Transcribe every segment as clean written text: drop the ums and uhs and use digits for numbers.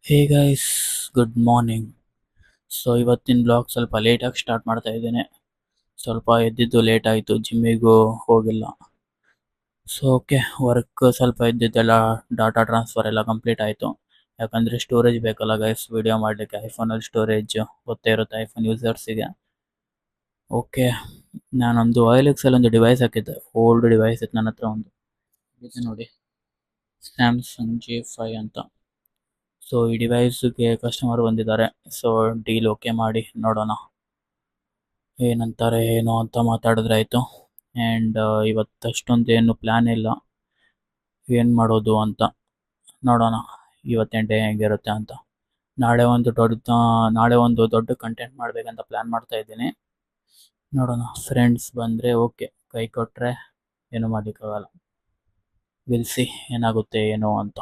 ಹೇ guys, good morning. So ಇವತ್ತಿನ blog ಸ್ವಲ್ಪ ಲೇಟಾಗಿ ಸ್ಟಾರ್ಟ್ ಮಾಡ್ತಾ ಇದ್ದೇನೆ. ಸ್ವಲ್ಪ ಎದ್ದಿದ್ದು ಲೇಟ್ ಆಯಿತು, ಜಿಮ್ಮಿಗೂ ಹೋಗಿಲ್ಲ. ಸೊ ಓಕೆ, ವರ್ಕ್ ಸ್ವಲ್ಪ ಇದ್ದಿದ್ದೆಲ್ಲ ಡಾಟಾ ಟ್ರಾನ್ಸ್ಫರ್ ಎಲ್ಲ ಕಂಪ್ಲೀಟ್ ಆಯಿತು. ಯಾಕಂದರೆ ಸ್ಟೋರೇಜ್ ಬೇಕಲ್ಲ ಗೈಸ್ ವಿಡಿಯೋ ಮಾಡಲಿಕ್ಕೆ. ಐಫೋನಲ್ಲಿ ಸ್ಟೋರೇಜ್ ಗೊತ್ತೇ ಇರುತ್ತೆ ಐಫೋನ್ ಯೂಸರ್ಸಿಗೆ. ಓಕೆ, ನಾನೊಂದು OLX ಒಂದು ಡಿವೈಸ್ ಹಾಕಿದ್ದೆ, ಓಲ್ಡ್ ಡಿವೈಸ್ ಇತ್ತು ನನ್ನ ಹತ್ರ. ಒಂದು ಇದೆ ನೋಡಿ, ಸ್ಯಾಮ್ಸಂಗ್ J5 ಅಂತ. ಸೊ ಈ ಡಿವೈಸ್ಗೆ ಕಸ್ಟಮರ್ ಬಂದಿದ್ದಾರೆ. ಸೊ ಡೀಲ್ ಓಕೆ ಮಾಡಿ ನೋಡೋಣ ಏನಂತಾರೆ ಏನು ಅಂತ ಮಾತಾಡಿದ್ರೆ ಆಯಿತು. ಆ್ಯಂಡ್ ಇವತ್ತಷ್ಟೊಂದು ಏನು ಪ್ಲ್ಯಾನ್ ಇಲ್ಲ, ಏನು ಮಾಡೋದು ಅಂತ ನೋಡೋಣ ಇವತ್ತಿನ ಡೇ ಹೆಂಗಿರುತ್ತೆ ಅಂತ. ನಾಳೆ ಒಂದು ದೊಡ್ಡ ಕಂಟೆಂಟ್ ಮಾಡಬೇಕಂತ ಪ್ಲ್ಯಾನ್ ಮಾಡ್ತಾ ಇದ್ದೀನಿ. ನೋಡೋಣ, ಫ್ರೆಂಡ್ಸ್ ಬಂದರೆ ಓಕೆ, ಕೈ ಕೊಟ್ಟರೆ ಏನು ಮಾಡೋಕ್ಕಾಗಲ್ಲ. ವಿಲ್ಸಿ ಏನಾಗುತ್ತೆ ಏನೋ ಅಂತ.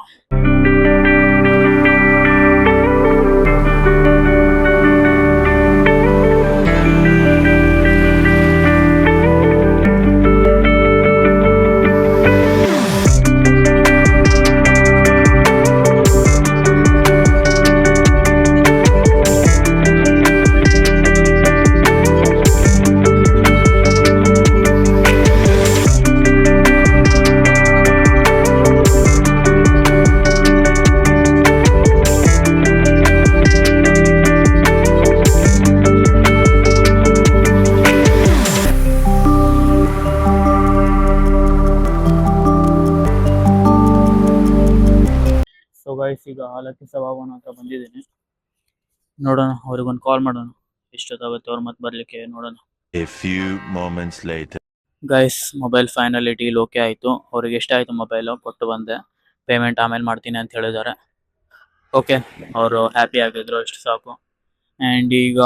ಸೊ ಗೈಸ್, ಈಗ ಹಾಲಕ್ಕಿ ಸಭಾವನ ಹತ್ರ ಬಂದಿದ್ದೀನಿ. ನೋಡೋಣ, ಅವ್ರಿಗೊಂದು ಕಾಲ್ ಮಾಡೋಣ, ಎಷ್ಟೊತ್ತಾಗುತ್ತೆ ಅವ್ರು ಮತ್ತೆ ಬರಲಿಕ್ಕೆ ನೋಡೋಣ. A few moments later. Guys, mobile finally deal okay ಆಯಿತು. ಅವ್ರಿಗೆ ಎಷ್ಟಾಯಿತು ಮೊಬೈಲು ಕೊಟ್ಟು ಬಂದೆ, ಪೇಮೆಂಟ್ ಆಮೇಲೆ ಮಾಡ್ತೀನಿ ಅಂತ ಹೇಳಿದ್ದಾರೆ. ಓಕೆ, ಅವರು ಹ್ಯಾಪಿ ಆಗಿದ್ರು, ಅಷ್ಟು ಸಾಕು. ಆ್ಯಂಡ್ ಈಗ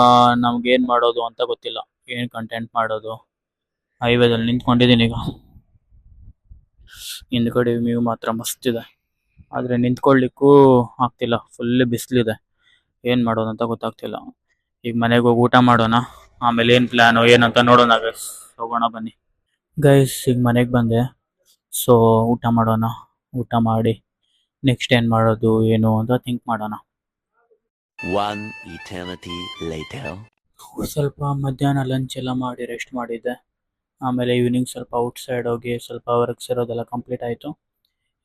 ನಮ್ಗೇನು ಮಾಡೋದು ಅಂತ ಗೊತ್ತಿಲ್ಲ, ಏನು ಕಂಟೆಂಟ್ ಮಾಡೋದು. ಹೈವೇದಲ್ಲಿ ನಿಂತ್ಕೊಂಡಿದ್ದೀನಿ ಈಗ. ಹಿಂದ್ಗಡೆ ವ್ಯೂ ಮಾತ್ರ ಮಸ್ತಿದೆ, ಆದರೆ ನಿಂತ್ಕೊಳ್ಳಿಕ್ಕೂ ಆಗ್ತಿಲ್ಲ, ಫುಲ್ ಬಿಸಿಲಿದೆ. ಏನು ಮಾಡೋದು ಅಂತ ಗೊತ್ತಾಗ್ತಿಲ್ಲ. ಈಗ ಮನೆಗೆ ಹೋಗಿ ಊಟ ಮಾಡೋಣ, ಆಮೇಲೆ ಏನು ಪ್ಲ್ಯಾನು ಏನಂತ ನೋಡೋಣ ಗೈಸ್. ಹೋಗೋಣ ಬನ್ನಿ ಗೈಸ್. ಈಗ ಮನೆಗೆ ಬಂದೆ, ಸೊ ಊಟ ಮಾಡೋಣ. ಊಟ ಮಾಡಿ ನೆಕ್ಸ್ಟ್ ಏನು ಮಾಡೋದು ಏನು ಅಂತ ಥಿಂಕ್ ಮಾಡೋಣ. One eternity later. ಸ್ವಲ್ಪ ಮಧ್ಯಾಹ್ನ ಲಂಚ್ ಎಲ್ಲ ಮಾಡಿ ರೆಸ್ಟ್ ಮಾಡಿದ್ದೆ. ಆಮೇಲೆ ಈವ್ನಿಂಗ್ ಸ್ವಲ್ಪ ಔಟ್ಸೈಡ್ ಹೋಗಿ ಸ್ವಲ್ಪ ವರ್ಕ್ಸ್ ಇರೋದೆಲ್ಲ ಕಂಪ್ಲೀಟ್ ಆಯಿತು.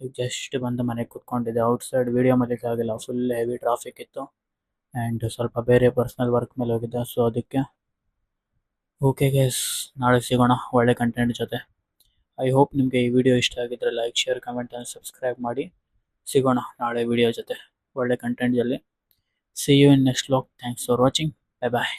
ಈಗ ಜಸ್ಟ್ ಬಂದು ಮನೆಗೆ ಕೂತ್ಕೊಂಡಿದ್ದೆ. ಔಟ್ಸೈಡ್ ವೀಡಿಯೋ ಮಾಡಲಿಕ್ಕೆ ಆಗಿಲ್ಲ, ಫುಲ್ ಹೆವಿ ಟ್ರಾಫಿಕ್ ಇತ್ತು. ಆ್ಯಂಡ್ ಸ್ವಲ್ಪ ಬೇರೆ ಪರ್ಸ್ನಲ್ ವರ್ಕ್ ಮೇಲೆ ಹೋಗಿದ್ದೆ, ಸೊ ಅದಕ್ಕೆ. ಓಕೆ ಗೈಸ್, ನಾಳೆ ಸಿಗೋಣ ಒಳ್ಳೆ ಕಂಟೆಂಟ್ ಜೊತೆ. ಐ ಹೋಪ್ ನಿಮಗೆ ಈ ವಿಡಿಯೋ ಇಷ್ಟ ಆಗಿದ್ದರೆ like, share, comment and subscribe ಮಾಡಿ. ಸಿಗೋಣ ನಾಳೆ ವಿಡಿಯೋ ಜೊತೆ ಒಳ್ಳೆ ಕಂಟೆಂಟಲ್ಲಿ. See you in next vlog. Thanks for watching. Bye bye.